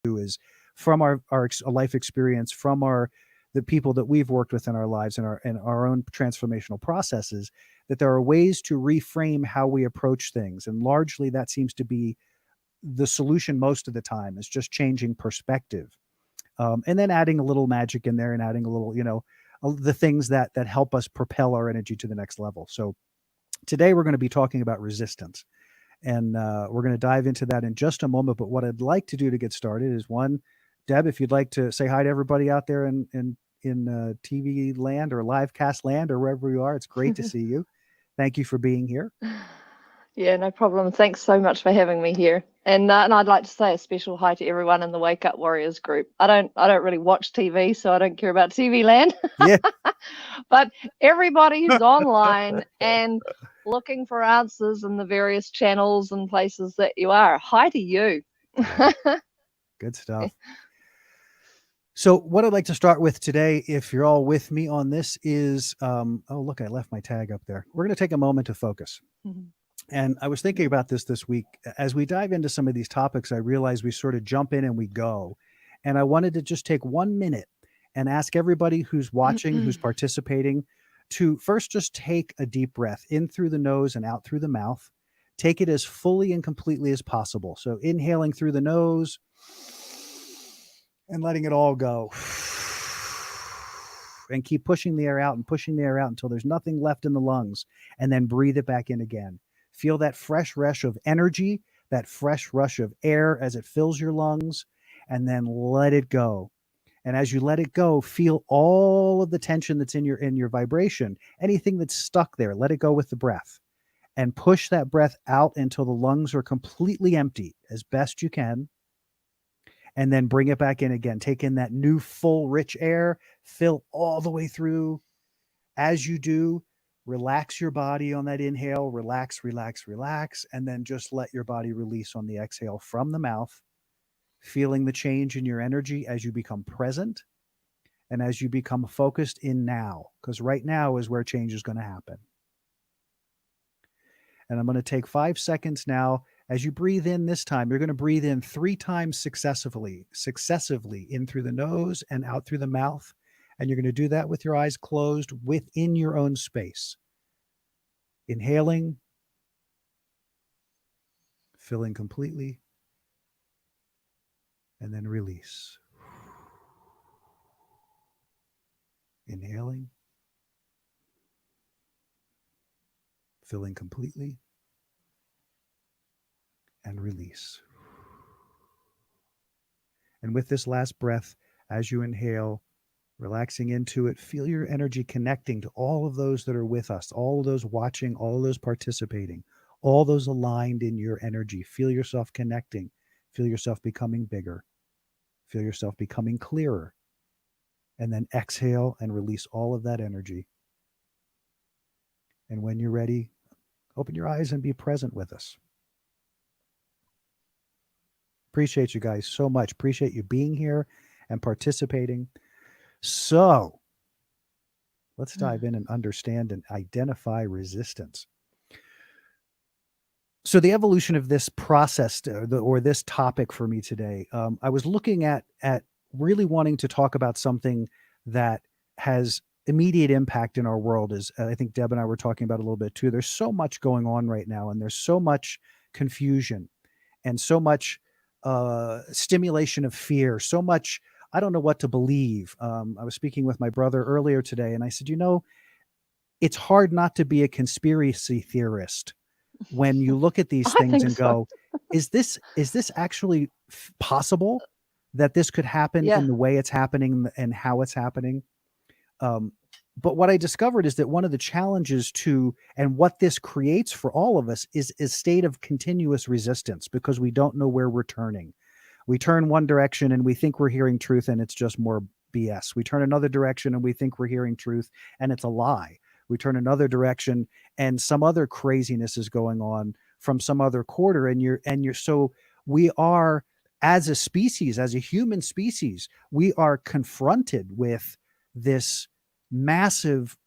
is from our life experience, from the people that we've worked with in our lives and our own transformational processes, that there are ways to reframe how we approach things. And largely that seems to be the solution most of the time, is just changing perspective. And then adding a little magic in there and adding a little, the things that help us propel our energy to the next level. So today we're going to be talking about resistance. And we're going to dive into that in just a moment. But what I'd like to do to get started is, one, Deb, if you'd like to say hi to everybody out there in TV land or live cast land or wherever you are, it's great to see you. Thank you for being here. Yeah, no problem. Thanks so much for having me here. And I'd like to say a special hi to everyone in the Wake Up Warriors group. I don't really watch TV, so I don't care about TV land. Yeah. But everybody who's online and looking for answers in the various channels and places that you are, hi to you. Good stuff. So what I'd like to start with today, if you're all with me on this, is, oh, look, I left my tag up there. We're going to take a moment to focus. Mm-hmm. And I was thinking about this week. As we dive into some of these topics, I realize we sort of jump in and we go. And I wanted to just take 1 minute and ask everybody who's watching, who's participating, to first just take a deep breath in through the nose and out through the mouth. Take it as fully and completely as possible. So inhaling through the nose and letting it all go. And keep pushing the air out and pushing the air out until there's nothing left in the lungs. And then breathe it back in again. Feel that fresh rush of energy, that fresh rush of air as it fills your lungs, and then let it go. And as you let it go, feel all of the tension that's in your vibration. Anything that's stuck there, let it go with the breath. And push that breath out until the lungs are completely empty as best you can. And then bring it back in again. Take in that new, full, rich air. Fill all the way through. As you do, relax your body on that inhale. Relax, relax, relax. And then just let your body release on the exhale from the mouth. Feeling the change in your energy as you become present and as you become focused in now. Because right now is where change is going to happen. And I'm going to take 5 seconds now. As you breathe in this time, you're going to breathe in 3 times successively in through the nose and out through the mouth. And you're going to do that with your eyes closed within your own space. Inhaling, filling completely, and then release. Inhaling, filling completely, and release. And with this last breath, as you inhale, relaxing into it, feel your energy connecting to all of those that are with us, all of those watching, all of those participating, all those aligned in your energy. Feel yourself connecting. Feel yourself becoming bigger. Feel yourself becoming clearer. And then exhale and release all of that energy. And when you're ready, open your eyes and be present with us. Appreciate you guys so much. Appreciate you being here and participating. So let's dive in and understand and identify resistance. So the evolution of this process or this topic for me today, I was looking at really wanting to talk about something that has immediate impact in our world. As I think Deb and I were talking about a little bit too. There's so much going on right now, and there's so much confusion and so much stimulation of fear, so much, I don't know what to believe. I was speaking with my brother earlier today, and I said, it's hard not to be a conspiracy theorist when you look at these things and go, is this actually possible that this could happen in the way it's happening and how it's happening? But what I discovered is that one of the challenges and what this creates for all of us is a state of continuous resistance, because we don't know where we're turning. We turn one direction and we think we're hearing truth, and it's just more BS. We turn another direction and we think we're hearing truth, and it's a lie. We turn another direction and some other craziness is going on from some other quarter. So we are, as a species, as a human species, we are confronted with this massive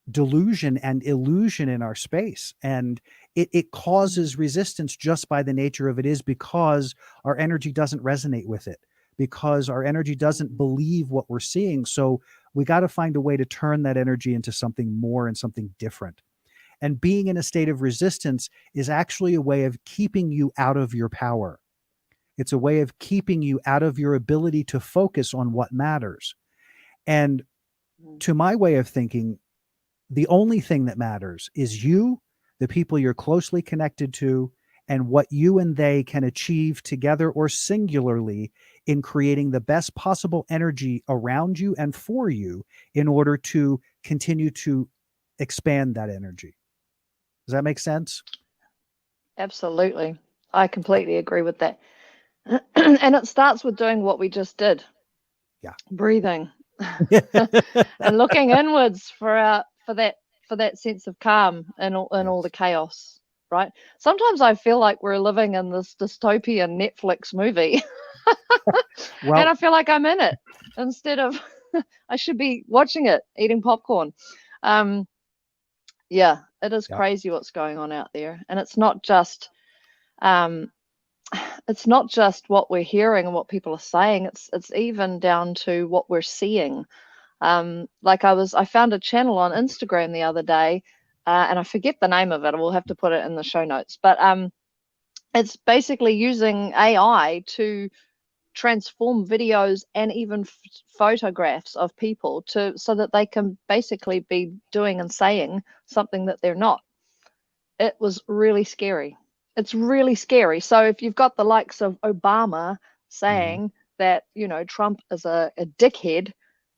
delusion and illusion in our space. And it causes resistance just by the nature of it, is because our energy doesn't resonate with it. because our energy doesn't believe what we're seeing. So we got to find a way to turn that energy into something more and something different. And being in a state of resistance is actually a way of keeping you out of your power. It's a way of keeping you out of your ability to focus on what matters. And to my way of thinking, the only thing that matters is you, the people you're closely connected to, and what you and they can achieve together or singularly in creating the best possible energy around you and for you in order to continue to expand that energy. Does that make sense? Absolutely. I completely agree with that. And it starts with doing what we just did. Yeah. Breathing. And looking inwards for that sense of calm in all the chaos, right? Sometimes I feel like we're living in this dystopian Netflix movie. Well, and I feel like I'm in it instead of I should be watching it, eating popcorn. Yeah, it is yeah. crazy what's going on out there. And um it's not just what we're hearing and what people are saying, it's even down to what we're seeing. Like I found a channel on Instagram the other day, and I forget the name of it. We'll have to put it in the show notes. But it's basically using AI to transform videos and even photographs of people so that they can basically be doing and saying something that they're not. It was really scary. It's really scary. So if you've got the likes of Obama saying that, Trump is a dickhead,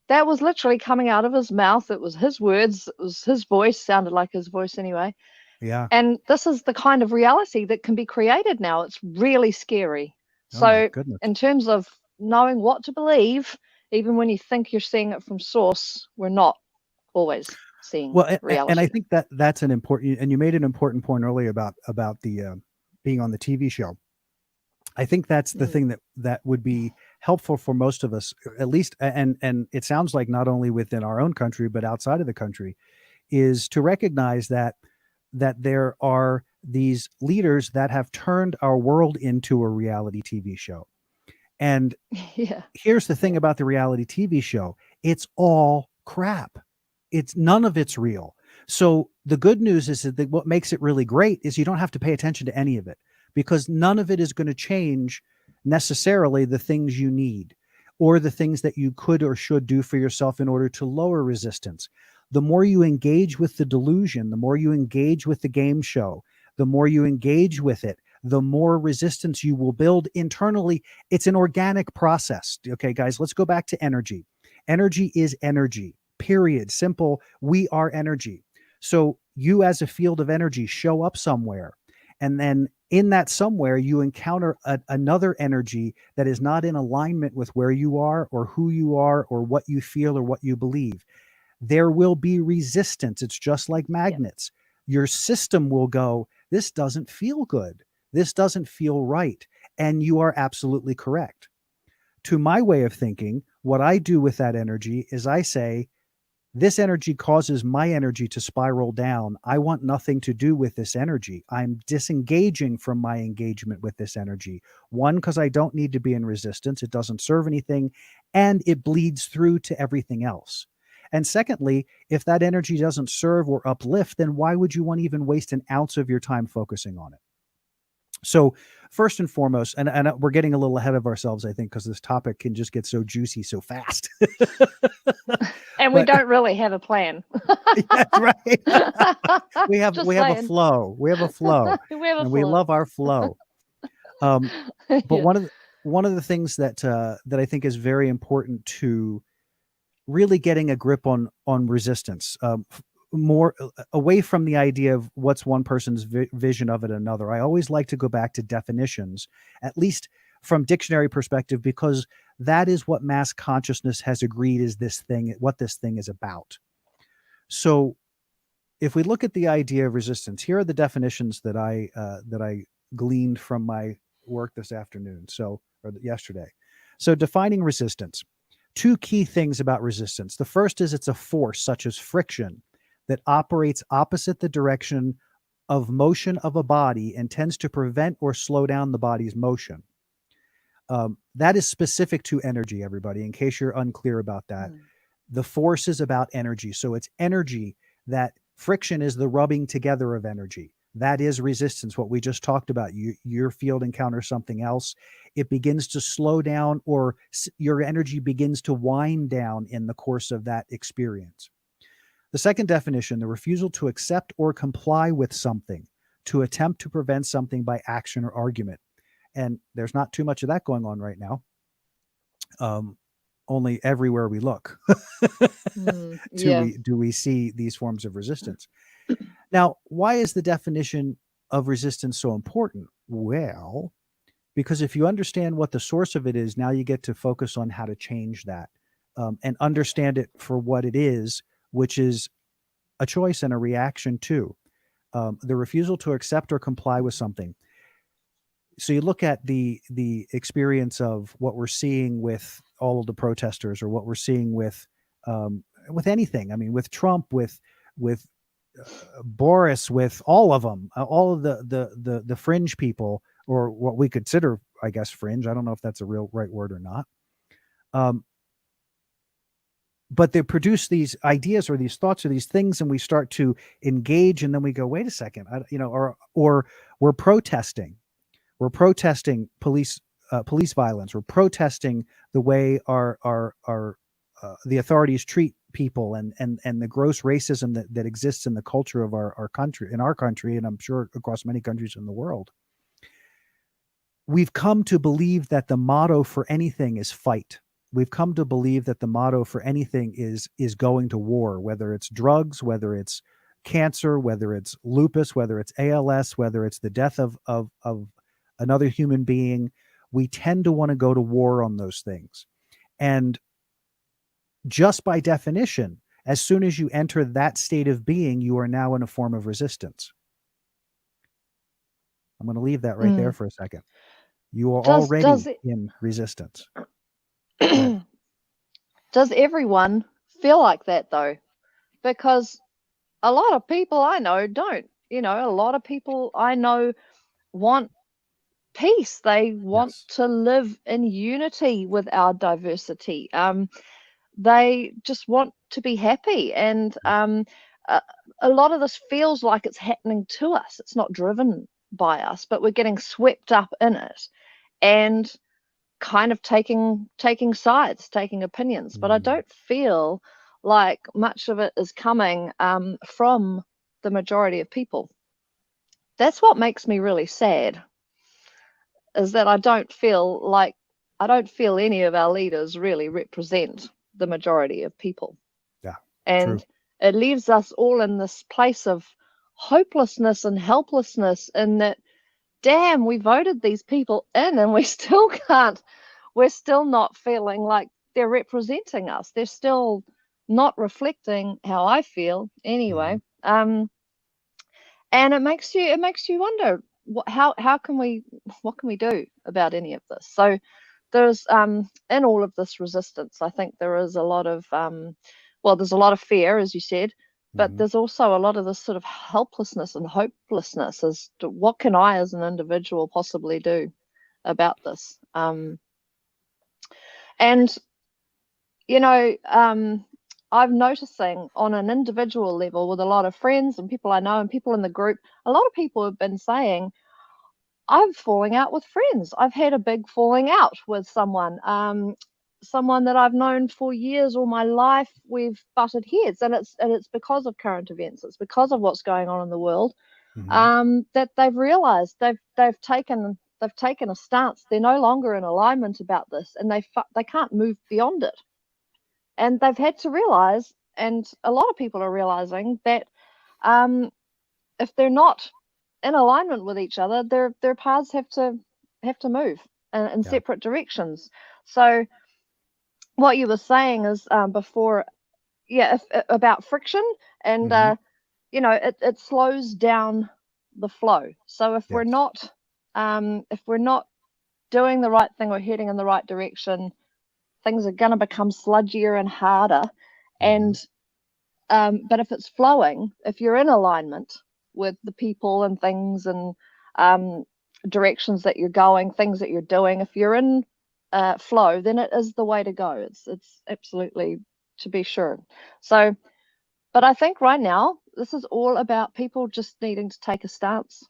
that was literally coming out of his mouth. It was his words. It was his voice, sounded like his voice anyway. Yeah. And this is the kind of reality that can be created now. It's really scary. Oh my So goodness. in terms of knowing what to believe, even when you think you're seeing it from source, we're not always seeing Well, reality. and I think that's an important, and you made an important point earlier about the being on the TV show. I think that's the thing that would be helpful for most of us, at least, and it sounds like not only within our own country but outside of the country, is to recognize that there are these leaders that have turned our world into a reality TV show. And Yeah. here's the thing about the reality TV show: it's all crap. None of it's real. So the good news is that what makes it really great is you don't have to pay attention to any of it, because none of it is going to change necessarily the things you need or the things that you could or should do for yourself in order to lower resistance. The more you engage with the delusion, the more you engage with the game show, the more you engage with it, the more resistance you will build internally. It's an organic process. Okay, guys, let's go back to energy. Energy is energy, period. Simple. We are energy. So you, as a field of energy, show up somewhere, and then in that somewhere you encounter another energy that is not in alignment with where you are or who you are or what you feel or what you believe. There will be resistance. It's just like magnets. Your system will go, this doesn't feel good. This doesn't feel right. And you are absolutely correct. To my way of thinking, what I do with that energy is I say, this energy causes my energy to spiral down. I want nothing to do with this energy. I'm disengaging from my engagement with this energy. One, because I don't need to be in resistance. It doesn't serve anything, and it bleeds through to everything else. And secondly, if that energy doesn't serve or uplift, then why would you want to even waste an ounce of your time focusing on it? So first and foremost, and we're getting a little ahead of ourselves, I think, because this topic can just get so juicy so fast. And we don't really have a plan. That's right. we have a flow. We have a flow. And we love our flow. But one of the things that I think is very important to really getting a grip on resistance, more away from the idea of what's one person's vision of it another. I always like to go back to definitions, at least from dictionary perspective, because that is what mass consciousness has agreed is what this thing is about. So if we look at the idea of resistance, here are the definitions that I gleaned from my work this afternoon. Or yesterday. So defining resistance, two key things about resistance. The first is it's a force such as friction that operates opposite the direction of motion of a body and tends to prevent or slow down the body's motion. That is specific to energy, everybody, in case you're unclear about that. Mm. The force is about energy. So it's energy. That friction is the rubbing together of energy. That is resistance, what we just talked about. Your field encounters something else. It begins to slow down, or your energy begins to wind down in the course of that experience. The second definition, the refusal to accept or comply with something, to attempt to prevent something by action or argument. And there's not too much of that going on right now. Only everywhere we look Yeah. do we see these forms of resistance. Now, why is the definition of resistance so important? Well, because if you understand what the source of it is, now you get to focus on how to change that, and understand it for what it is, which is a choice and a reaction to the refusal to accept or comply with something. So you look at the experience of what we're seeing with all of the protesters, or what we're seeing with anything. I mean, with Trump, with Boris, with all of them, all of the fringe people, or what we consider, I guess, fringe. I don't know if that's a real right word or not. But they produce these ideas or these thoughts or these things, and we start to engage, and then we go, wait a second, or we're protesting. We're protesting police violence. We're protesting the way the authorities treat people, and the gross racism that exists in the culture of our country, and I'm sure across many countries in the world. We've come to believe that the motto for anything is fight. We've come to believe that the motto for anything is going to war, whether it's drugs, whether it's cancer, whether it's lupus, whether it's ALS, whether it's the death of another human being. We tend to want to go to war on those things. And just by definition, as soon as you enter that state of being, you are now in a form of resistance. I'm going to leave that right there for a second. You are already in resistance. Does everyone feel like that, though? Because a lot of people I know don't. A lot of people I know want peace. They want to live in unity with our diversity. They just want to be happy. And a lot of this feels like it's happening to us. It's not driven by us, but we're getting swept up in it and kind of taking sides, taking opinions. But I don't feel like much of it is coming from the majority of people. That's what makes me really sad, is that I don't feel any of our leaders really represent the majority of people. Yeah. And it leaves us all in this place of hopelessness and helplessness, in that, damn, we voted these people in and we're still not feeling like they're representing us. They're still not reflecting how I feel anyway. And it makes you wonder, what can we do about any of this? So there's in all of this resistance, I think there is a lot of there's a lot of fear, as you said, but there's also a lot of this sort of helplessness and hopelessness as to what can I as an individual possibly do about this. And I'm noticing on an individual level with a lot of friends and people I know and people in the group, a lot of people have been saying, I'm falling out with friends. I've had a big falling out with someone that I've known for years, all my life. We've butted heads, and it's because of current events. It's because of what's going on in the world, that they've realized they've taken a stance. They're no longer in alignment about this, and they can't move beyond it. And they've had to realize, and a lot of people are realizing, that if they're not in alignment with each other, their paths have to move in separate directions. So what you were saying is before, about friction, and it slows down the flow. So if we're not doing the right thing or heading in the right direction, things are going to become sludgier and harder. And but if it's flowing, if you're in alignment with the people and things and directions that you're going, things that you're doing, if you're in flow, then it is the way to go. It's absolutely, to be sure. So, but I think right now this is all about people just needing to take a stance.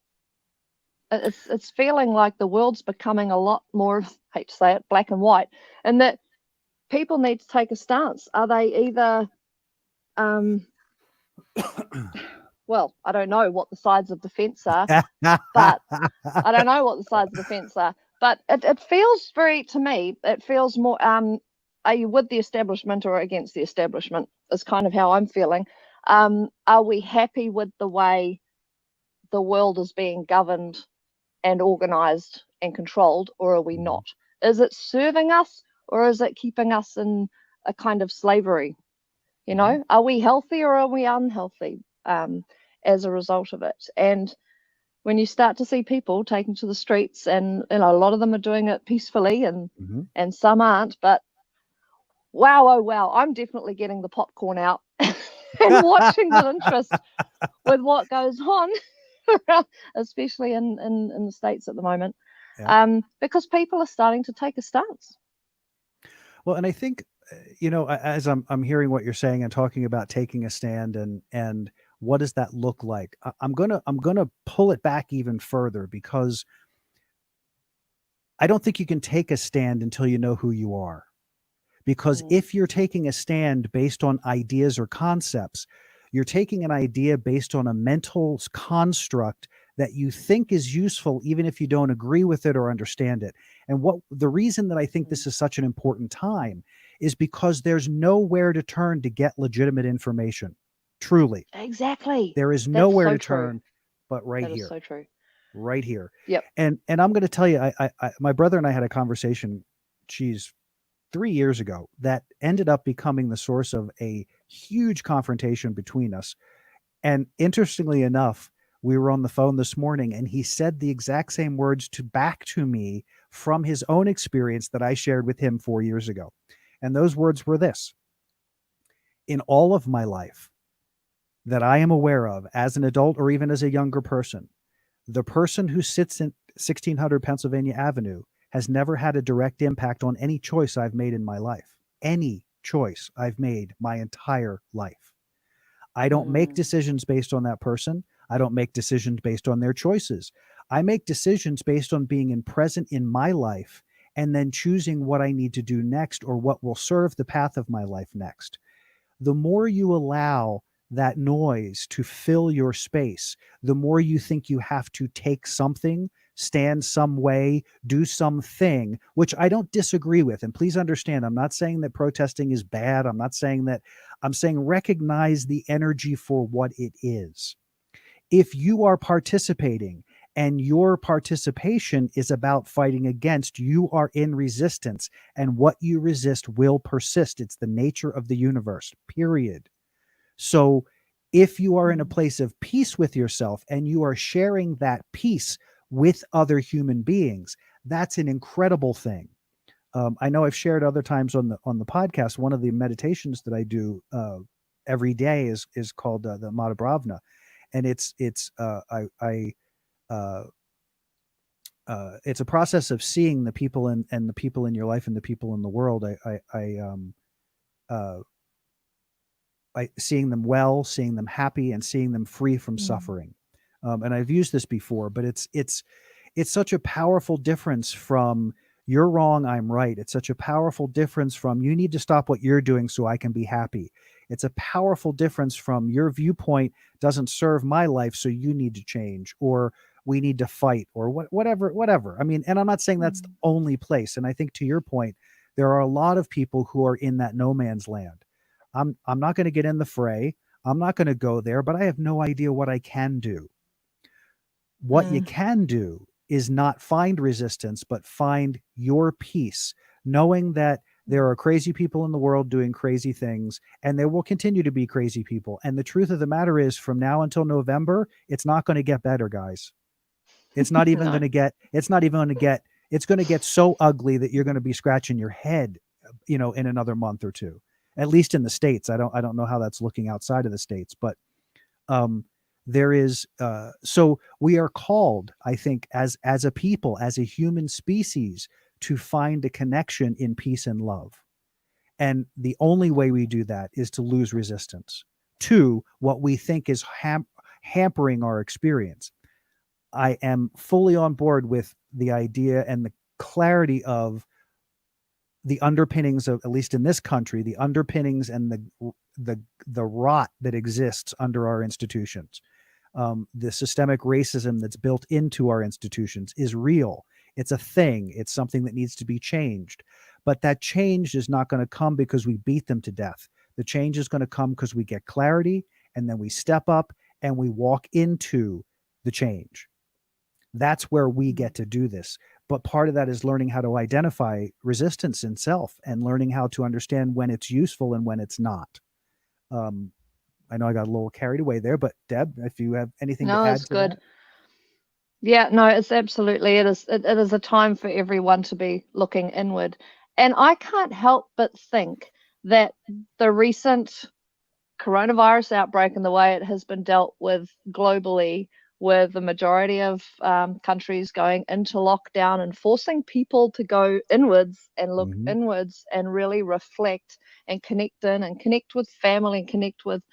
It's feeling like the world's becoming a lot more, I hate to say it, black and white, and that people need to take a stance. Are they either well, I don't know what the sides of the fence are, but I don't know what the sides of the fence are, but it feels very, to me, it feels more, are you with the establishment or against the establishment is kind of how I'm feeling. Are we happy with the way the world is being governed and organized and controlled, or are we not? Is it serving us, or is it keeping us in a kind of slavery? You know, are we healthy or are we unhealthy as a result of it? And when you start to see people taking to the streets, and you know, a lot of them are doing it peacefully, and some aren't, but wow, oh wow, I'm definitely getting the popcorn out and watching with interest with what goes on, especially in the States at the moment, because people are starting to take a stance. Well, and I think, you know, as I'm hearing what you're saying and talking about taking a stand and what does that look like, I'm gonna pull it back even further, because I don't think you can take a stand until you know who you are. Because if you're taking a stand based on ideas or concepts, you're taking an idea based on a mental construct that you think is useful, even if you don't agree with it or understand it. And what the reason that I think this is such an important time is because there's nowhere to turn to get legitimate information. Truly. Exactly. There is nowhere to turn but right here. That is so true. Right here. Yep. And I'm going to tell you, I my brother and I had a conversation, 3 years ago, that ended up becoming the source of a huge confrontation between us. And interestingly enough, we were on the phone this morning and he said the exact same words back to me from his own experience that I shared with him 4 years ago. And those words were this: in all of my life that I am aware of as an adult or even as a younger person, the person who sits in 1600 Pennsylvania Avenue has never had a direct impact on any choice I've made in my life. Any choice I've made my entire life. I don't make decisions based on that person. I don't make decisions based on their choices. I make decisions based on being present in my life and then choosing what I need to do next or what will serve the path of my life next. The more you allow that noise to fill your space, the more you think you have to take something, stand some way, do something, which I don't disagree with. And please understand, I'm not saying that protesting is bad. I'm not saying that. I'm saying recognize the energy for what it is. If you are participating and your participation is about fighting against, you are in resistance, and what you resist will persist. It's the nature of the universe, period. So if you are in a place of peace with yourself and you are sharing that peace with other human beings, that's an incredible thing. I know I've shared other times on the podcast. One of the meditations that I do every day is called the Mata Bhavana, and it's a process of seeing the people and the people in your life and the people in the world. Seeing them well, seeing them happy, and seeing them free from suffering. And I've used this before, but it's such a powerful difference from you're wrong, I'm right. It's such a powerful difference from you need to stop what you're doing so I can be happy. It's a powerful difference from your viewpoint doesn't serve my life, so you need to change, or we need to fight, or whatever. I mean, and I'm not saying that's the only place. And I think to your point, there are a lot of people who are in that no man's land. I'm not going to get in the fray. I'm not going to go there, but I have no idea what I can do. What you can do is not find resistance, but find your peace, knowing that there are crazy people in the world doing crazy things, and there will continue to be crazy people. And the truth of the matter is, from now until November, it's not going to get better, guys. It's not even going to get, it's going to get so ugly that you're going to be scratching your head, in another month or two. At least in the States. I don't know how that's looking outside of the States, but there is so we are called, I think, as a people, as a human species, to find a connection in peace and love. And the only way we do that is to lose resistance to what we think is hampering our experience. I am fully on board with the idea and the clarity of the underpinnings of, at least in this country, the underpinnings and the rot that exists under our institutions. The systemic racism that's built into our institutions is real. It's a thing. It's something that needs to be changed. But that change is not going to come because we beat them to death. The change is going to come because we get clarity, and then we step up and we walk into the change. That's where we get to do this. But part of that is learning how to identify resistance in self and learning how to understand when it's useful and when it's not. I know I got a little carried away there, but Deb, if you have anything to No, add it's to good. that. Yeah, no, it's absolutely, it is a time for everyone to be looking inward. And I can't help but think that the recent coronavirus outbreak and the way it has been dealt with globally, with the majority of countries going into lockdown and forcing people to go inwards and look Mhm. inwards and really reflect and connect in and connect with family and connect with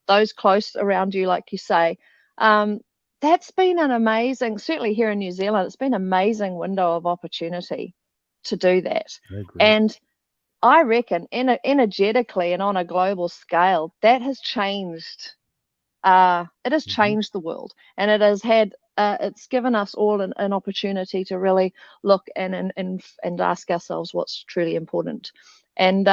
those close around you, like you say. That's been an amazing, certainly here in New Zealand, it's been an amazing window of opportunity to do that. I agree. And I reckon energetically and on a global scale, that has changed. It has changed the world, and it has had. It's given us all an opportunity to really look and ask ourselves what's truly important. And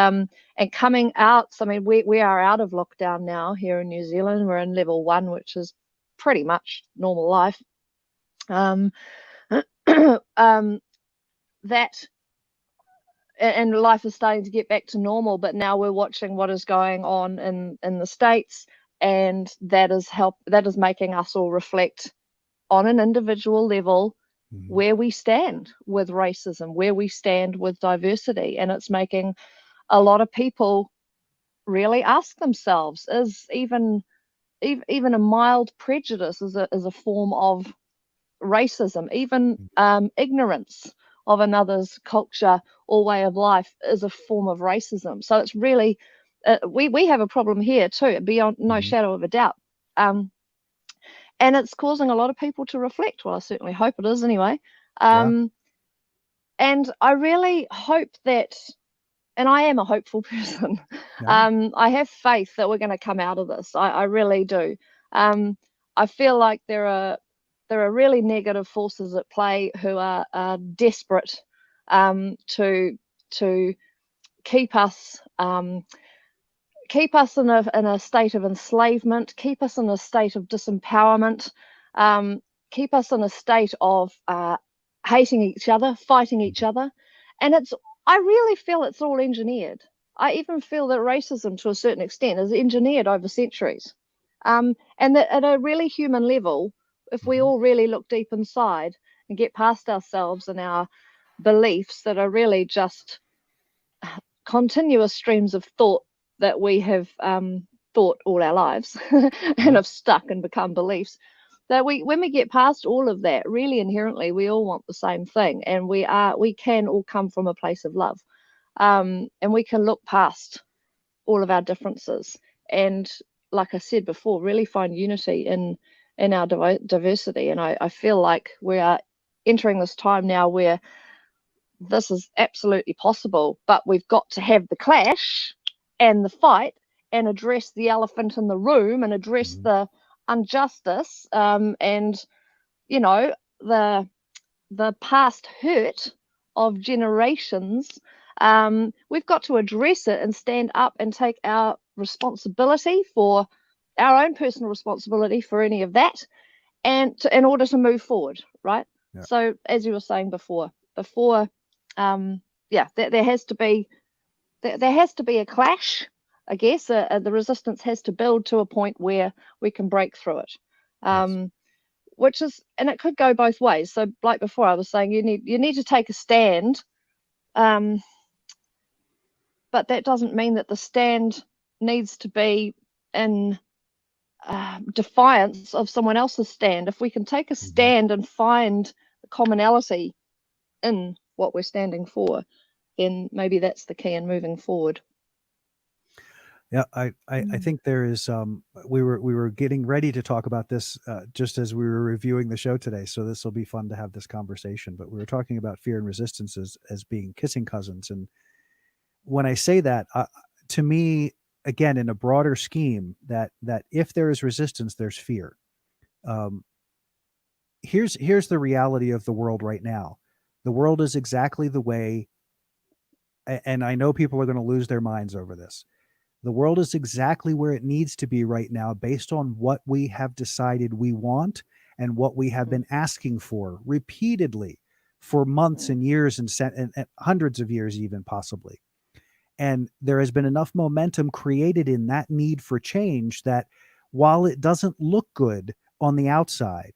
coming out. So, I mean, we are out of lockdown now here in New Zealand. We're in level 1, which is pretty much normal life. Um, that and life is starting to get back to normal, but now we're watching what is going on in the States, and that is making us all reflect on an individual level where we stand with racism, where we stand with diversity, and it's making a lot of people really ask themselves, is even a mild prejudice is a form of racism, even ignorance of another's culture or way of life is a form of racism. So it's really, we have a problem here too, beyond no shadow of a doubt. And it's causing a lot of people to reflect. Well, I certainly hope it is anyway. And I really hope that, and I am a hopeful person. I have faith that we're going to come out of this. I really do. I feel like there are really negative forces at play who are desperate to keep us in a state of enslavement, keep us in a state of disempowerment, keep us in a state of hating each other, fighting each other, and I really feel it's all engineered. I even feel that racism, to a certain extent, is engineered over centuries, and that at a really human level, if we all really look deep inside and get past ourselves and our beliefs that are really just continuous streams of thought that we have thought all our lives and have stuck and become beliefs, that when we get past all of that, really inherently we all want the same thing, and we can all come from a place of love, and we can look past all of our differences and, like I said before, really find unity in our diversity. And I feel like we are entering this time now where this is absolutely possible, but we've got to have the clash and the fight and address the elephant in the room and address the injustice, and the past hurt of generations. We've got to address it and stand up and take our responsibility, for our own personal responsibility for any of that, and in order to move forward, right? So, as you were saying before, there has to be a clash, I guess. The resistance has to build to a point where we can break through it, which is, and it could go both ways. So, like before, I was saying, you need to take a stand, but that doesn't mean that the stand needs to be in defiance of someone else's stand. If we can take a stand and find the commonality in what we're standing for, then maybe that's the key in moving forward. Yeah, I think there is we were getting ready to talk about this just as we were reviewing the show today, so this will be fun to have this conversation. But we were talking about fear and resistance as being kissing cousins, and when I say that, to me, again, in a broader scheme, that if there is resistance, there's fear. Um, here's the reality of the world right now. The world is exactly the way, and I know people are going to lose their minds over this. The world is exactly where it needs to be right now based on what we have decided we want and what we have been asking for repeatedly for months and years and hundreds of years, even possibly. And there has been enough momentum created in that need for change that while it doesn't look good on the outside,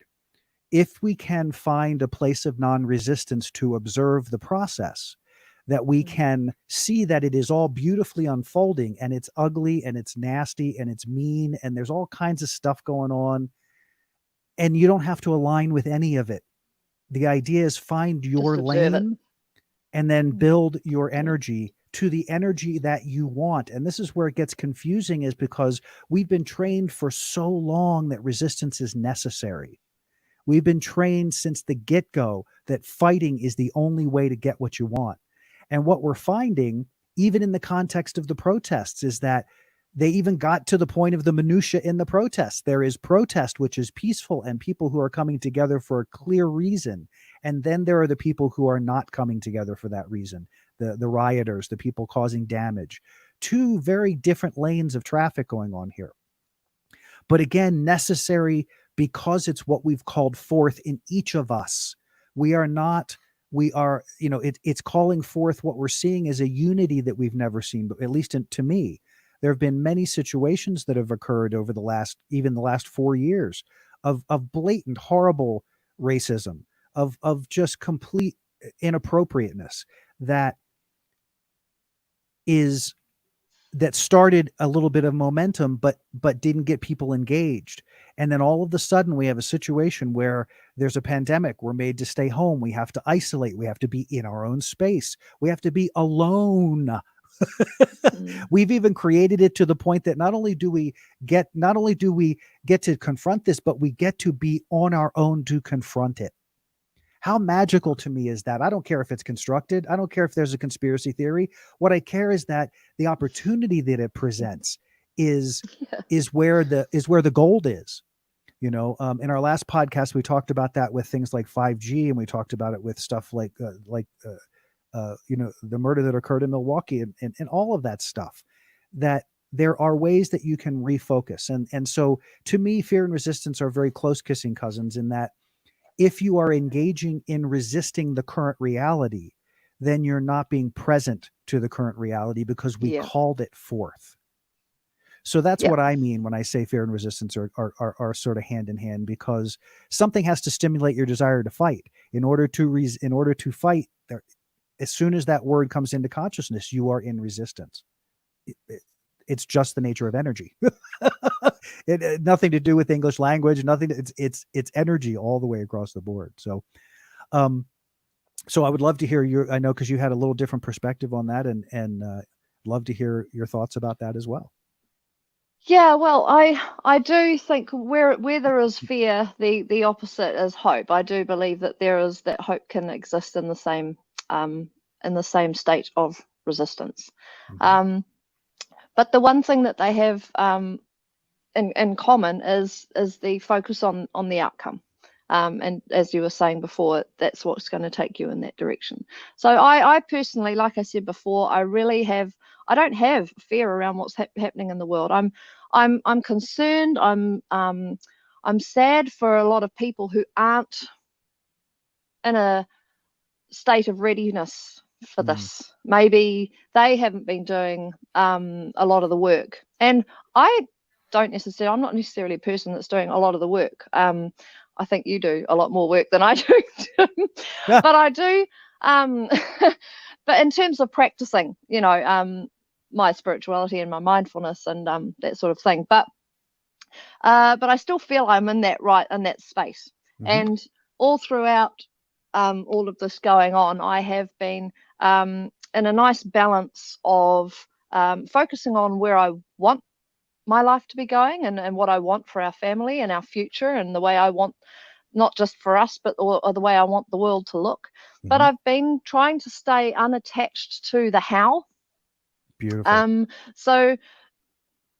if we can find a place of non-resistance to observe the process, that we can see that it is all beautifully unfolding, and it's ugly and it's nasty and it's mean and there's all kinds of stuff going on, and you don't have to align with any of it. The idea is find your Just observe it. lane and then build your energy to the energy that you want. And this is where it gets confusing, is because we've been trained for so long that resistance is necessary. We've been trained since the get-go that fighting is the only way to get what you want. And what we're finding, even in the context of the protests, is that they even got to the point of the minutia in the protests. There is protest, which is peaceful, and people who are coming together for a clear reason. And then there are the people who are not coming together for that reason, the rioters, the people causing damage. Two very different lanes of traffic going on here. But again, necessary because it's what we've called forth in each of us. We are, it's calling forth what we're seeing as a unity that we've never seen, but at least to me. There have been many situations that have occurred over the last 4 years of blatant, horrible racism, of just complete inappropriateness that started a little bit of momentum, but didn't get people engaged. And then all of a sudden we have a situation where there's a pandemic. We're made to stay home. We have to isolate. We have to be in our own space. We have to be alone. We've even created it to the point that not only do we get to confront this, but we get to be on our own to confront it. How magical to me is that? I don't care if it's constructed. I don't care if there's a conspiracy theory. What I care is that the opportunity that it presents is where the gold is. In our last podcast, we talked about that with things like 5G, and we talked about it with stuff like the murder that occurred in Milwaukee and all of that stuff, that there are ways that you can refocus. And so to me, fear and resistance are very close kissing cousins, in that if you are engaging in resisting the current reality, then you're not being present to the current reality because we called it forth. So that's what I mean when I say fear and resistance are sort of hand in hand, because something has to stimulate your desire to fight. In order to fight, as soon as that word comes into consciousness, you are in resistance. It's just the nature of energy. It nothing to do with English language. Nothing. It's energy all the way across the board. So, so I would love to hear I know, because you had a little different perspective on that, and love to hear your thoughts about that as well. Yeah, well, I do think where there is fear, the opposite is hope. I do believe that that hope can exist in the same state of resistance. Mm-hmm. But the one thing that they have in common is the focus on the outcome. And as you were saying before, that's what's going to take you in that direction. So I personally, like I said before, I don't have fear around what's happening in the world. I'm concerned. I'm sad for a lot of people who aren't in a state of readiness for this. Maybe they haven't been doing a lot of the work, and I'm not necessarily a person that's doing a lot of the work. I think you do a lot more work than I do. But I do, but in terms of practicing, my spirituality and my mindfulness and that sort of thing, but I still feel I'm in that space. And all throughout all of this going on, I have been in a nice balance of focusing on where I want my life to be going, and what I want for our family and our future, and the way I want, not just for us, but or the way I want the world to look. But Mhm. I've been trying to stay unattached to the how. Beautiful.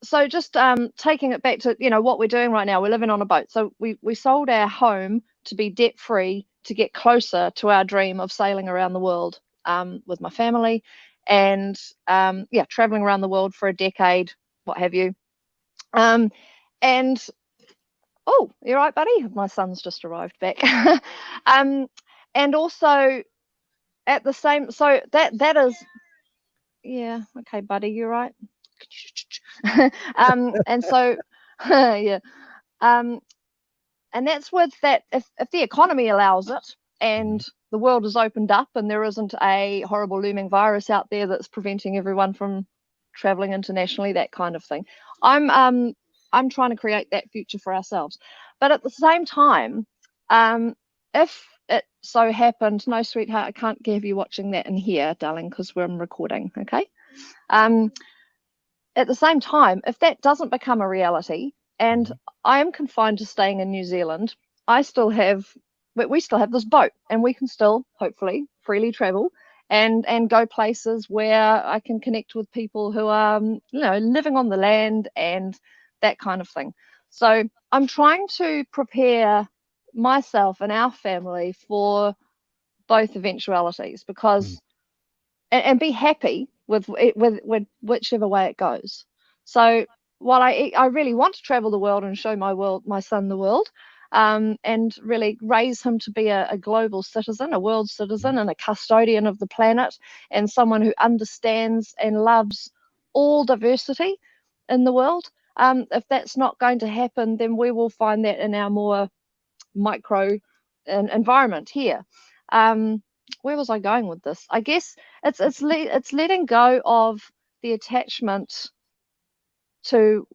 So just taking it back to, what we're doing right now. We're living on a boat. So we sold our home to be debt free, to get closer to our dream of sailing around the world with my family, and traveling around the world for a decade, what have you. And oh, you're right, buddy. My son's just arrived back. um, and also at the same, so that is, yeah, okay, buddy, you're right. And so yeah, um, and that's with that. If the economy allows it, and the world is opened up, and there isn't a horrible looming virus out there that's preventing everyone from traveling internationally, that kind of thing. I'm trying to create that future for ourselves, but at the same time, if it so happened, no, sweetheart, I can't have you watching that in here, darling, because we're recording. Okay. Um, at the same time, if that doesn't become a reality, and I am confined to staying in New Zealand, we still have this boat, and we can still hopefully freely travel and go places where I can connect with people who are living on the land and that kind of thing. So I'm trying to prepare myself and our family for both eventualities, because and be happy with whichever way it goes. So while I really want to travel the world and show my son the world, and really raise him to be a global citizen, a world citizen, and a custodian of the planet, and someone who understands and loves all diversity in the world. If that's not going to happen, then we will find that in our more micro environment here. Where was I going with this? I guess it's letting go of the attachment to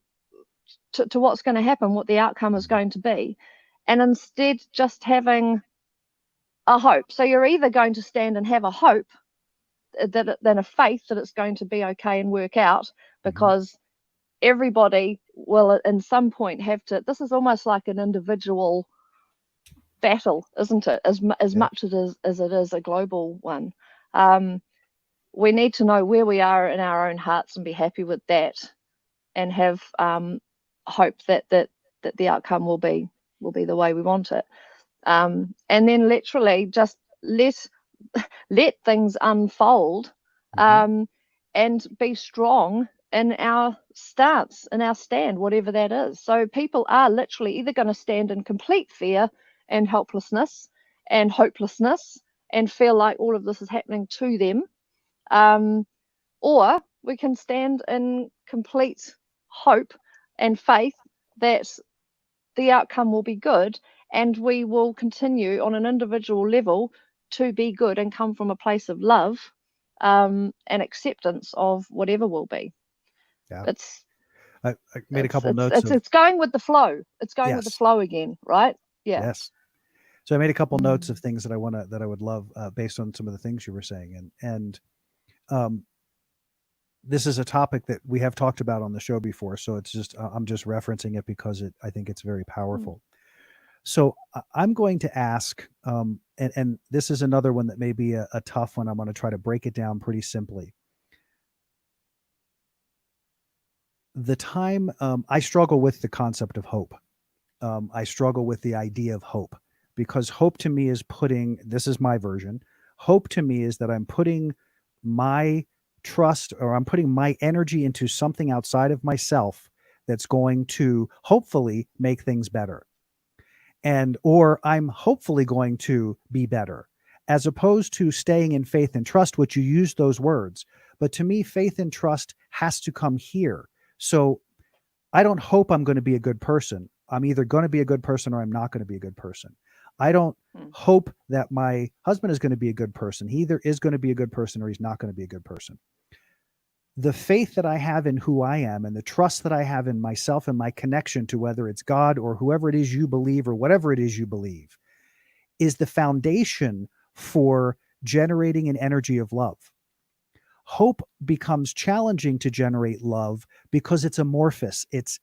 what's going to happen, what the outcome is going to be, and instead just having a hope. So you're either going to stand and have a hope than a faith that it's going to be okay and work out, because everybody will at some point have to. This is almost like an individual battle, isn't it? As much as it is a global one. We need to know where we are in our own hearts and be happy with that, and have hope that the outcome will be the way we want it. And then literally just let things unfold, and be strong in our stance, in our stand, whatever that is. So people are literally either going to stand in complete fear and helplessness and hopelessness and feel like all of this is happening to them, or we can stand in complete hope and faith that the outcome will be good, and we will continue on an individual level to be good and come from a place of love, and acceptance of whatever will be. Yeah. It's I made a couple notes of it's going with the flow. It's going with the yes, flow again, right? Yeah. yes. So I made a couple notes of things that I would love based on some of the things you were saying, and um, this is a topic that we have talked about on the show before. So it's just I'm just referencing it because I think it's very powerful. So I'm going to ask, and this is another one that may be a tough one. I'm going to try to break it down pretty simply. The time I struggle with the concept of hope. I struggle with the idea of hope, because hope to me is this is my version. Hope to me is that I'm putting my trust, or I'm putting my energy into something outside of myself that's going to hopefully make things better. Or I'm hopefully going to be better, as opposed to staying in faith and trust, which you use those words. But to me, faith and trust has to come here. So I don't hope I'm going to be a good person. I'm either going to be a good person or I'm not going to be a good person. I don't hope that my husband is going to be a good person. He either is going to be a good person or he's not going to be a good person. The faith that I have in who I am, and the trust that I have in myself and my connection to whether it's God or whoever it is you believe, or whatever it is you believe, is the foundation for generating an energy of love. Hope becomes challenging to generate love because it's amorphous. It's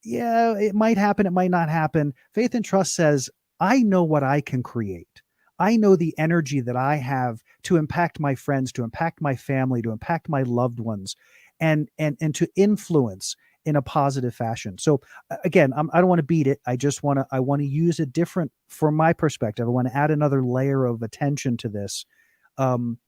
yeah, it might happen, it might not happen. Faith and trust says, I know what I can create. I know the energy that I have to impact my friends, to impact my family, to impact my loved ones, and to influence in a positive fashion. So again, I don't want to beat it. I want to use a different, from my perspective. I want to add another layer of attention to this, um,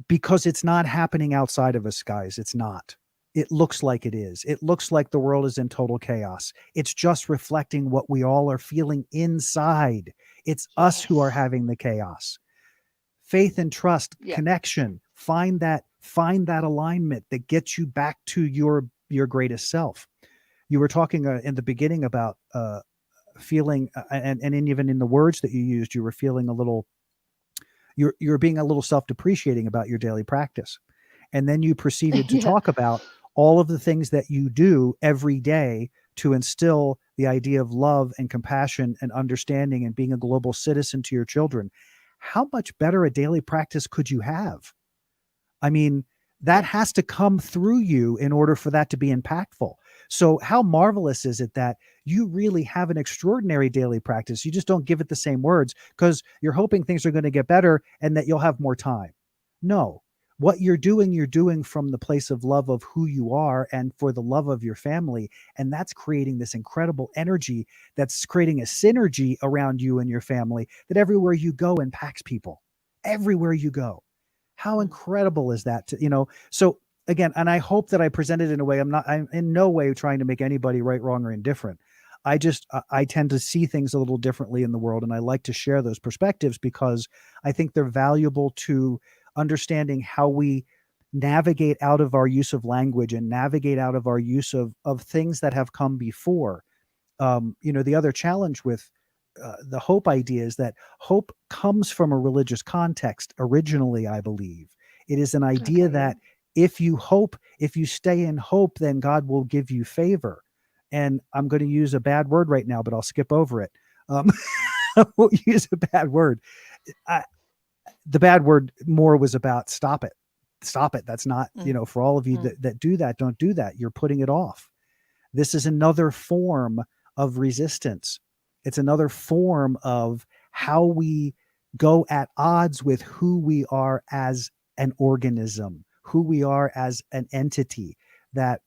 because it's not happening outside of us, guys. It's not. It looks like it is. It looks like the world is in total chaos. It's just reflecting what we all are feeling inside. It's us who are Yes. having the chaos. Faith and trust, Yeah. connection, find that alignment that gets you back to your greatest self. You were talking in the beginning about feeling, and even in the words that you used, you were feeling a little, you're being a little self-depreciating about your daily practice. And then you proceeded to Yeah. talk about all of the things that you do every day to instill the idea of love and compassion and understanding and being a global citizen to your children. How much better a daily practice could you have? I mean, that Yeah. has to come through you in order for that to be impactful. So, how marvelous is it that you really have an extraordinary daily practice? You just don't give it the same words because you're hoping things are going to get better and that you'll have more time. No, what you're doing from the place of love of who you are and for the love of your family. And that's creating this incredible energy that's creating a synergy around you and your family that everywhere you go impacts people. Everywhere you go. How Mm. incredible is that so again, and I hope that I presented in a way, I'm in no way trying to make anybody right, wrong, or indifferent. I tend to see things a little differently in the world, and I like to share those perspectives because I think they're valuable to understanding how we navigate out of our use of language and navigate out of our use of things that have come before. The other challenge with the hope idea is that hope comes from a religious context originally, I believe. It is an idea Okay. Yeah. that if you hope, if you stay in hope, then God will give you favor. And I'm going to use a bad word right now, but I'll skip over it. Um, I won't use a bad word. I, the bad word more was about stop it. Stop it. That's not, Mm. for all of you Mm. that do that, don't do that. You're putting it off. This is another form of resistance. It's another form of how we go at odds with who we are as an organism, who we are as an entity, that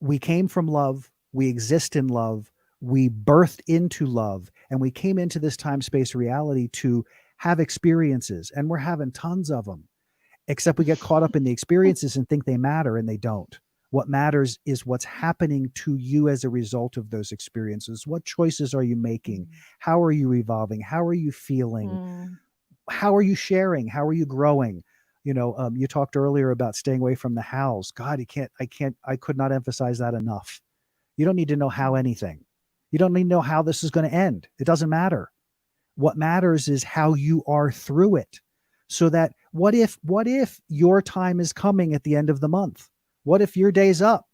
we came from love, we exist in love, we birthed into love, and we came into this time space reality to have experiences, and we're having tons of them. Except we get caught up in the experiences and think they matter, and they don't. What matters is what's happening to you as a result of those experiences. What choices are you making? Mm. How are you evolving? How are you feeling? Mm. How are you sharing? How are you growing? You talked earlier about staying away from the hows. God, I could not emphasize that enough. You don't need to know how Mm. anything. You don't need to know how this is going to end. It doesn't matter. What matters is how you are through it. So that what if your time is coming at the end of the month? What if your day's up?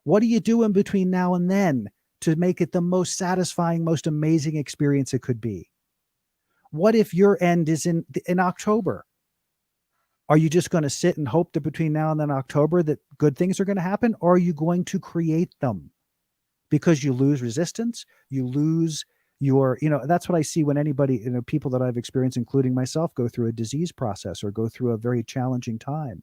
What do you do in between now and then to make it the most satisfying, most amazing experience it could be? What if your end is in October? Are you just going to sit and hope that between now and then October that good things are going to happen, or are you going to create them? Because you lose resistance, you lose that's what I see when anybody, people that I've experienced, including myself, go through a disease process or go through a very challenging time.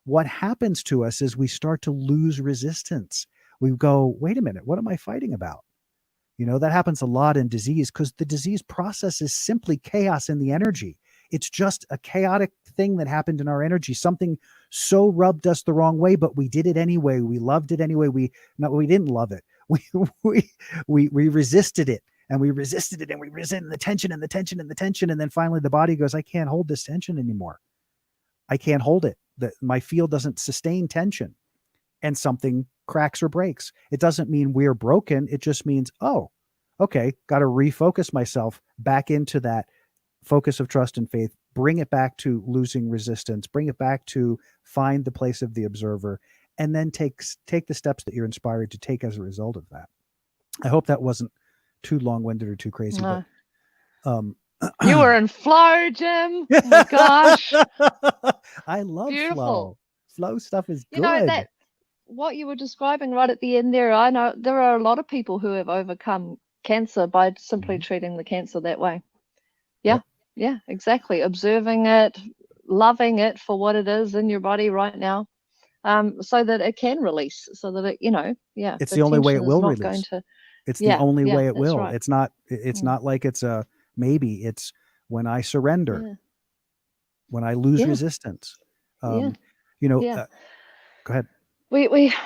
What happens to us is we start to lose resistance. We go, wait a minute, what am I fighting about? That happens a lot in disease because the disease process is simply chaos in the energy. It's just a chaotic thing that happened in our energy. Something so rubbed us the wrong way, but we did it anyway. We loved it anyway. We didn't love it. We we resisted it, and we resisted it, and we resisted the tension and the tension and the tension, and then finally the body goes, I can't hold this tension anymore. I can't hold it. My field doesn't sustain tension, and something cracks or breaks. It doesn't mean we're broken. It just means, oh, okay, got to refocus myself back into that focus of trust and faith, bring it back to losing resistance, bring it back to find the place of the observer, and then take the steps that you're inspired to take as a result of that. I hope that wasn't too long-winded or too crazy, No. but You were in flow, Jim. Oh my gosh. I love Beautiful. flow. Flow stuff is You know, good. that what you were describing right at the end there, I know there are a lot of people who have overcome cancer by simply Mhm. treating the cancer that way. Yeah. Yep. Yeah, exactly. Observing it, loving it for what it is in your body right now. So that it can release, so that it, It's the the only way it tension is will not going release. to. It's the Yeah, only yeah, way it that's will. right. It's Mm, not like it's a maybe. It's when I surrender, yeah, when I lose yeah, resistance. yeah, Um, you know, yeah. go ahead.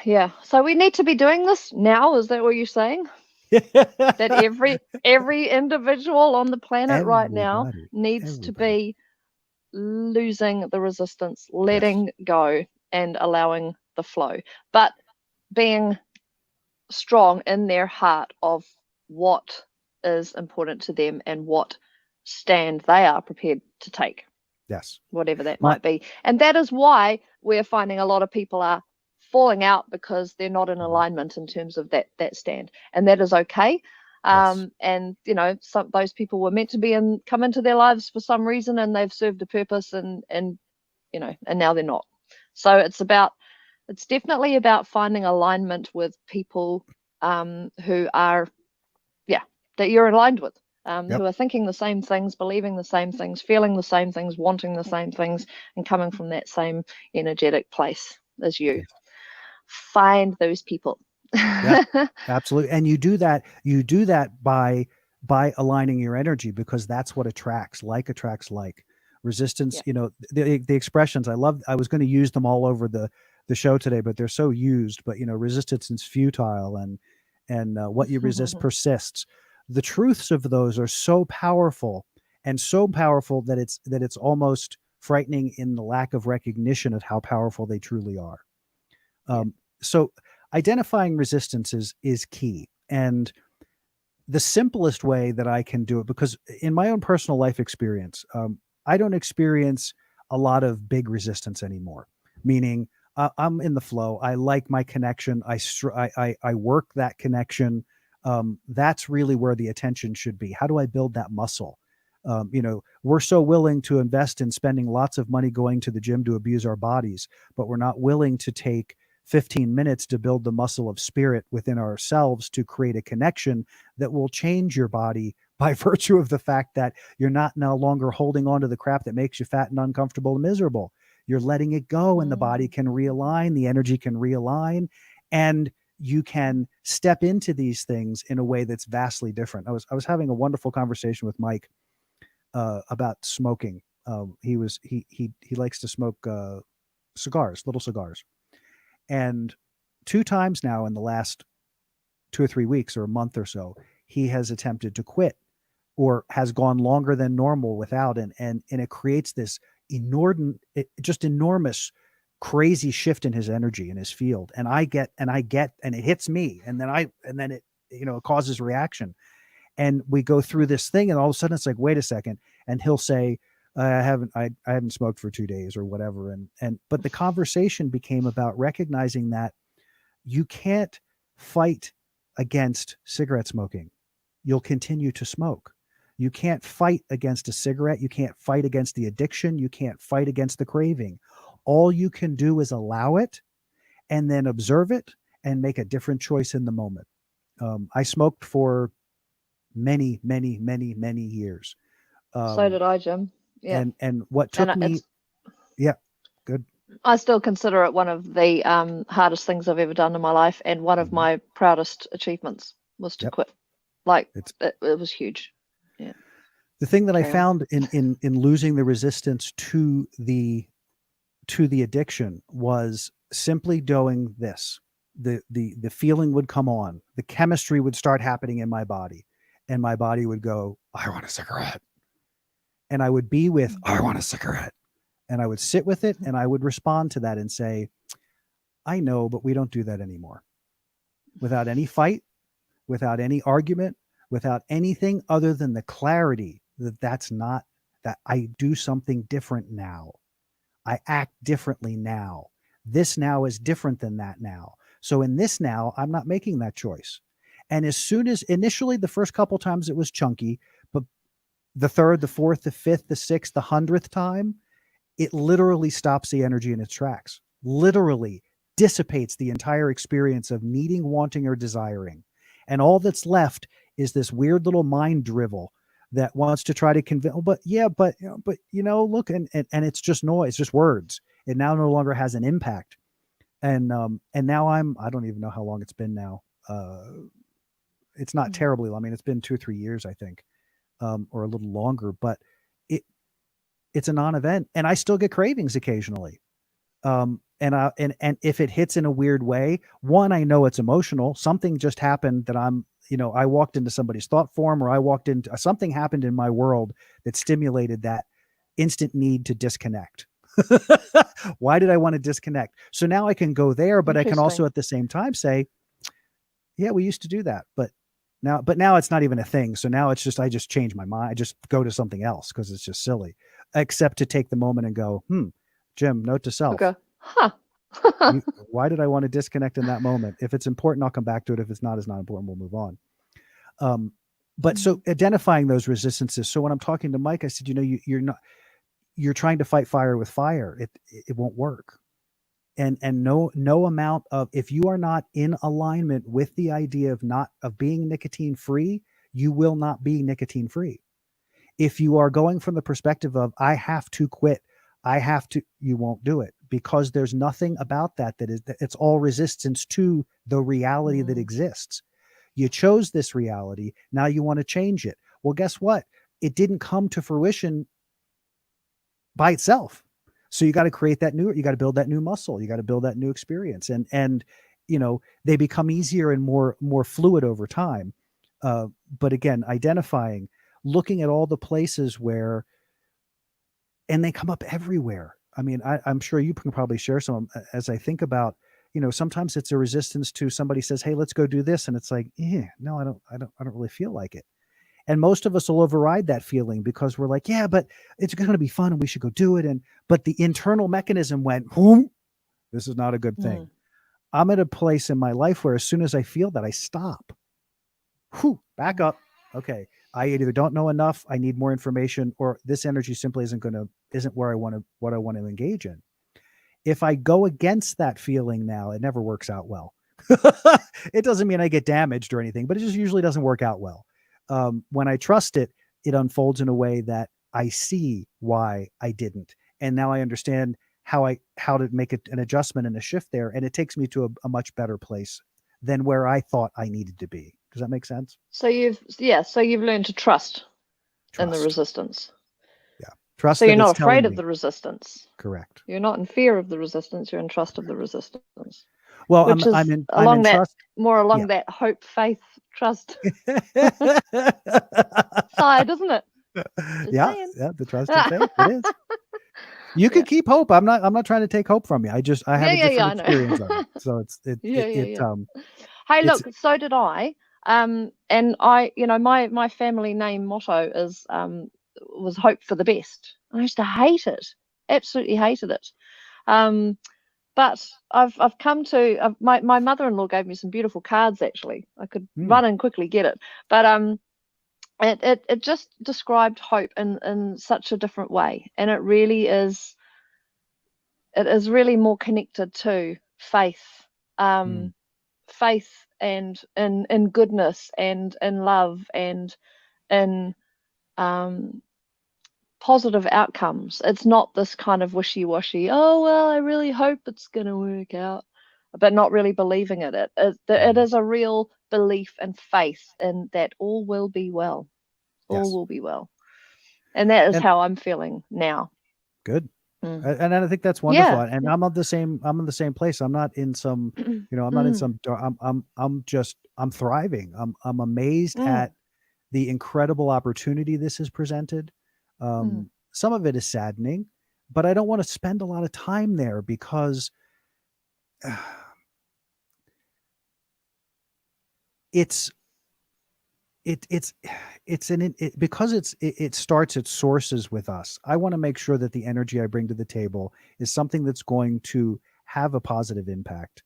Yeah. So we need to be doing this now. Is that what you're saying? That every individual on the planet right now Everybody, needs to everybody. be losing the resistance, Yes, letting go, and allowing the flow, but being strong in their heart of what is important to them and what stand they are prepared to take, yes. whatever that My might be. And that is why we're finding a lot of people are falling out because they're not in Mhm. alignment in terms of that stand, and that is okay. Yes, And some those people were meant to come into their lives for some reason, and they've served a purpose, and now they're not. So it's definitely about finding alignment with people who are, yeah, that you're aligned with, yep. who are thinking the same things, believing the same things, feeling the same things, wanting the same things, and coming from that same energetic place as you. Yes, Find those people. yes, absolutely. And you do that by aligning your energy, because that's what attracts. Like attracts like. Resistance, Yeah. the expressions I love. I was going to use them all over the show today, but they're so used. But resistance is futile, and what you resist persists. The truths of those are so powerful, and so powerful that it's almost frightening in the lack of recognition of how powerful they truly are. Yeah. So identifying resistance is key. And the simplest way that I can do it, because in my own personal life experience, I don't experience a lot of big resistance anymore. Meaning, I'm in the flow. I like my connection. I work that connection. That's really where the attention should be. How do I build that muscle? We're so willing to invest in spending lots of money going to the gym to abuse our bodies, but we're not willing to take 15 minutes to build the muscle of spirit within ourselves to create a connection that will change your body by virtue of the fact that you're not no longer holding on to the crap that makes you fat and uncomfortable and miserable. You're letting it go, and the body can realign, the energy can realign, and you can step into these things in a way that's vastly different. I was having a wonderful conversation with Mike about smoking. He likes to smoke cigars, little cigars, and 2 times now in the last 2 or 3 weeks or a month or so, he has attempted to quit, or has gone longer than normal without, and it creates this just enormous crazy shift in his energy, in his field. And and it hits me, and then it it causes reaction, and we go through this thing, and all of a sudden it's like, wait a second. And he'll say, I haven't smoked for 2 days or whatever. But the conversation became about recognizing that you can't fight against cigarette smoking. You'll continue to smoke. You can't fight against a cigarette. You can't fight against the addiction. You can't fight against the craving. All you can do is allow it, and then observe it, and make a different choice in the moment. I smoked for many, many, many, many years. So Um, did I, Jim. Yeah. and what And took me, it's yeah, good. I still consider it one of the hardest things I've ever done in my life, and one of Mhm. my proudest achievements was to Yep. quit. Like It's it was huge. Yeah. the thing that I Carry on. found in losing the resistance to the addiction was simply doing this. The feeling would come on, the chemistry would start happening in my body, and my body would go, I want a cigarette. And I would be with, I want a cigarette. And I would sit with it, and I would respond to that and say, I know, but we don't do that anymore. Without any fight, without any argument, without anything other than the clarity that's not, that I do something different now. I act differently now. This now is different than that now. So in this now, I'm not making that choice. And as soon as initially the first couple times it was chunky, but the third, the fourth, the fifth, the sixth, the 100th time, it literally stops the energy in its tracks, literally dissipates the entire experience of needing, wanting, or desiring. And all that's left is this weird little mind drivel that wants to try to convince, oh, but yeah, but, look, and it's just noise, just words. It now no longer has an impact. And now I don't even know how long it's been now. It's not terribly, I mean, it's been 2 or 3 years, I think, or a little longer, but it's a non-event, and I still get cravings occasionally. And if it hits in a weird way, one, I know it's emotional. Something just happened that I walked into somebody's thought form, or I walked into something happened in my world that stimulated that instant need to disconnect. Why did I want to disconnect? So now I can go there, but I can also at the same time say, yeah, we used to do that, but now it's not even a thing. So now it's just, I just change my mind. I just go to something else because it's just silly, except to take the moment and go, Jim, note to self. Okay. Huh. Why did I want to disconnect in that moment? If it's important, I'll come back to it. If it's not important, we'll move on. But so identifying those resistances. So when I'm talking to Mike, I said, you're trying to fight fire with fire. It won't work. And no amount of, if you are not in alignment with the idea of being nicotine free, you will not be nicotine free. If you are going from the perspective of, I have to quit, you won't do it, because there's nothing about it's all resistance to the reality that exists. You chose this reality. Now you want to change it. Well, guess what? It didn't come to fruition by itself. So you got to create you got to build that new muscle. You got to build that new experience. And they become easier and more fluid over time. But again, identifying, looking at all the places where, and they come up everywhere. I mean, I'm sure you can probably share some as I think about, sometimes it's a resistance to somebody says, hey, let's go do this. And it's like, no, I don't really feel like it. And most of us will override that feeling because we're like, yeah, but it's going to be fun and we should go do it. But the internal mechanism went, this is not a good thing. I'm at a place in my life where as soon as I feel that, I stop. Back up. Okay. I either don't know enough, I need more information, or this energy simply isn't what I want to engage in. If I go against that feeling now, it never works out well. It doesn't mean I get damaged or anything, but it just usually doesn't work out well. When I trust it, it unfolds in a way that I see why I didn't. And now I understand how to make an adjustment and a shift there. And it takes me to a much better place than where I thought I needed to be. Does that make sense? So you've learned to trust in the resistance. Yeah. Trust. So you're not afraid of the resistance. Correct. You're not in fear of the resistance. You're in trust of the resistance. Well, which I'm in trust. More along yeah. that hope, faith, trust side, isn't it? Yeah, the trust and faith. It is. You could keep hope. I'm not trying to take hope from you. I have a different experience of it. So Hey, look, so did I. And I, my family name motto is was hope for the best. I used to hate it. Absolutely hated it. But I've come to my mother-in-law gave me some beautiful cards. Actually, I could run and quickly get it, but it just described hope in such a different way, and it is really more connected to faith, faith and in goodness and in love and in positive outcomes. It's not this kind of wishy-washy, oh well, I really hope it's gonna work out, but not really believing it. It is a real belief and faith in that all will be well. All will be well. And that is how I'm feeling now. Good. And I think that's wonderful. Yeah. And I'm in the same place. I'm not in some, I'm not in some, I'm thriving. I'm amazed at the incredible opportunity this has presented. Some of it is saddening, but I don't want to spend a lot of time there because it starts at sources with us. I want to make sure that the energy I bring to the table is something that's going to have a positive impact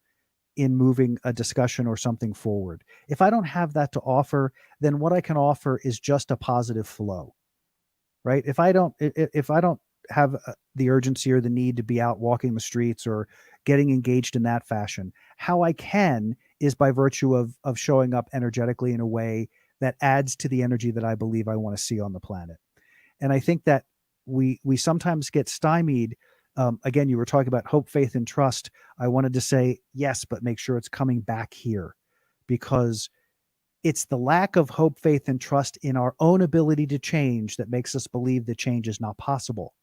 in moving a discussion or something forward. If I don't have that to offer, then what I can offer is just a positive flow, right? If I don't have the urgency or the need to be out walking the streets or getting engaged in that fashion, how I can is by virtue of showing up energetically in a way that adds to the energy that I believe I want to see on the planet. And I think that we sometimes get stymied. Again, you were talking about hope, faith, and trust. I wanted to say yes, but make sure it's coming back here, because it's the lack of hope, faith, and trust in our own ability to change that makes us believe that change is not possible.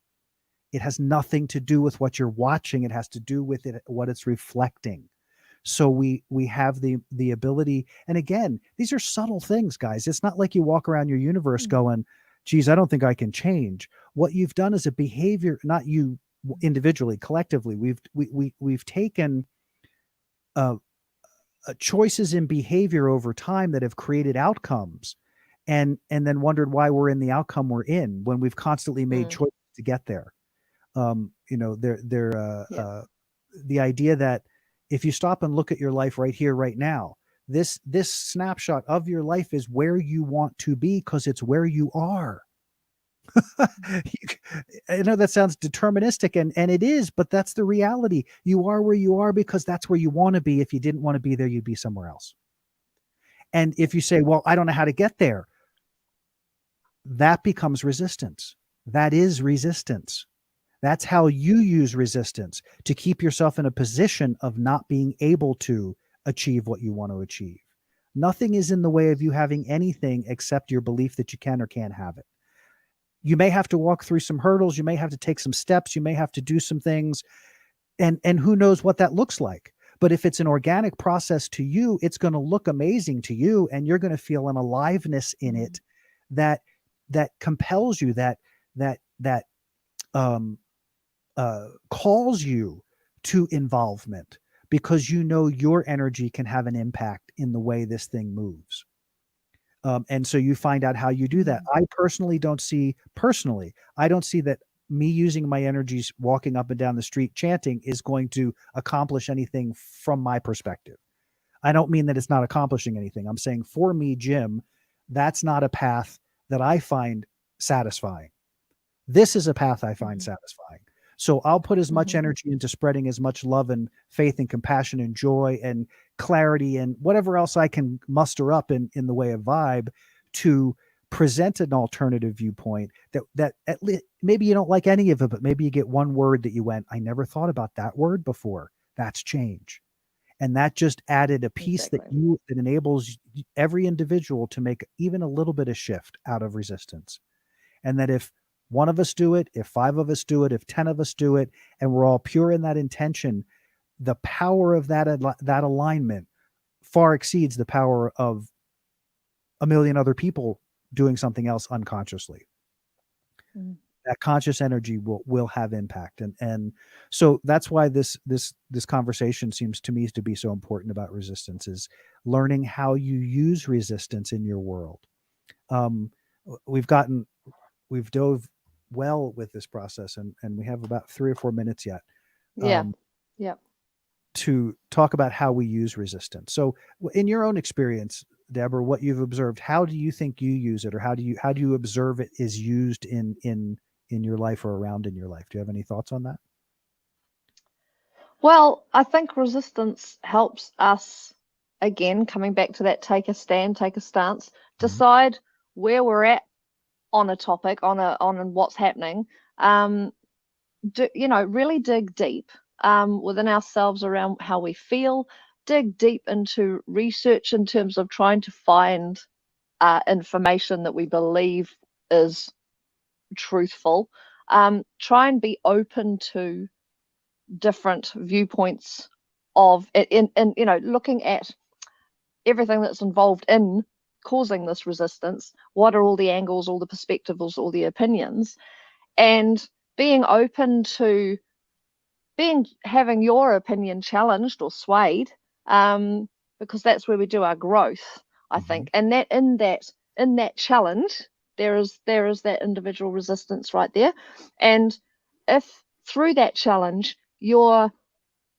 It has nothing to do with what you're watching. It has to do with what it's reflecting. So we have the ability, and again, these are subtle things, guys. It's not like you walk around your universe going, geez, I don't think I can change. What you've done is a behavior, not you individually, collectively. We've taken choices in behavior over time that have created outcomes, and then wondered why we're in the outcome we're in when we've constantly made choices to get there. The idea that if you stop and look at your life right here, right now, this snapshot of your life is where you want to be because it's where you are. I know that sounds deterministic, and it is, but that's the reality. You are where you are because that's where you want to be. If you didn't want to be there, you'd be somewhere else. And if you say, well, I don't know how to get there, that becomes resistance. That is resistance. That's how you use resistance to keep yourself in a position of not being able to achieve what you want to achieve. Nothing is in the way of you having anything except your belief that you can or can't have it. You may have to walk through some hurdles. You may have to take some steps. You may have to do some things, and who knows what that looks like. But if it's an organic process to you, it's going to look amazing to you, and you're going to feel an aliveness in it that compels you, that calls you to involvement, because you know your energy can have an impact in the way this thing moves. And so you find out how you do that. I don't see that me using my energies walking up and down the street chanting is going to accomplish anything from my perspective. I don't mean that it's not accomplishing anything. I'm saying for me, Jim, that's not a path that I find satisfying. This is a path I find satisfying. So I'll put as much energy into spreading as much love and faith and compassion and joy and clarity and whatever else I can muster up in the way of vibe to present an alternative viewpoint that at least maybe you don't like any of it, but maybe you get one word that you went, I never thought about that word before. That's change. And that just added a piece that enables every individual to make even a little bit of shift out of resistance. And that if one of us do it, if 5 of us do it, if 10 of us do it, and we're all pure in that intention, the power of that alignment far exceeds the power of a million other people doing something else unconsciously. That conscious energy will have impact. And so that's why this conversation seems to me to be so important about resistance, is learning how you use resistance in your world. We've dove well with this process, and we have about 3 or 4 minutes yet. To talk about how we use resistance. So in your own experience, Deborah, what you've observed, how do you think you use it, or how do you observe it is used in your life or around in your life? Do you have any thoughts on that? Well, I think resistance helps us, again, coming back to that take a stand, take a stance, decide where we're at on a topic, on what's happening. Really dig deep within ourselves around how we feel, dig deep into research in terms of trying to find information that we believe is truthful. Try and be open to different viewpoints of it, in looking at everything that's involved in causing this resistance. What are all the angles, all the perspectives, all the opinions, and being open to having your opinion challenged or swayed, because that's where we do our growth, I think. And that in that challenge, there is that individual resistance right there. And if through that challenge you're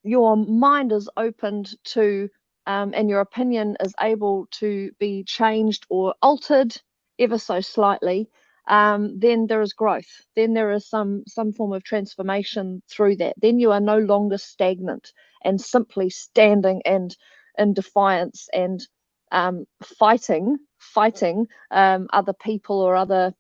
your mind is opened to, and your opinion is able to be changed or altered ever so slightly, then there is growth. Then there is some form of transformation through that. Then you are no longer stagnant and simply standing and in defiance and fighting other people or other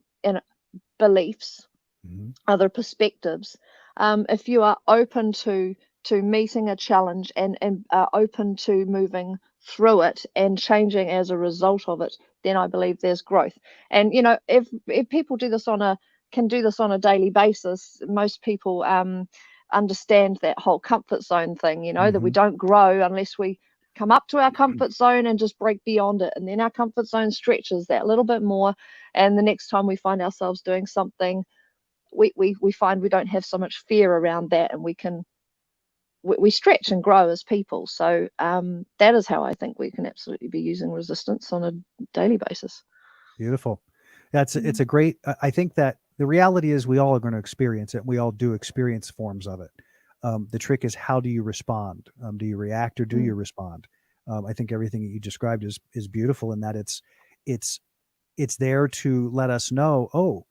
beliefs, Mhm. other perspectives. If you are open to meeting a challenge and are open to moving through it and changing as a result of it, then I believe there's growth. And if people can do this on a daily basis, most people understand that whole comfort zone thing. That we Mhm. don't grow unless we come up to our comfort zone and just break beyond it, and then our comfort zone stretches that little bit more, and the next time we find ourselves doing something, we find we don't have so much fear around that, and we stretch and grow as people. So that is how I think we can absolutely be using resistance on a daily basis. Beautiful. It's Mm. a great. I think that the reality is we all are going to experience it. We all do experience forms of it. The trick is, how do you respond? Do you react or do you Mm. respond? I think everything that you described is beautiful in that it's it's there to let us know, oh,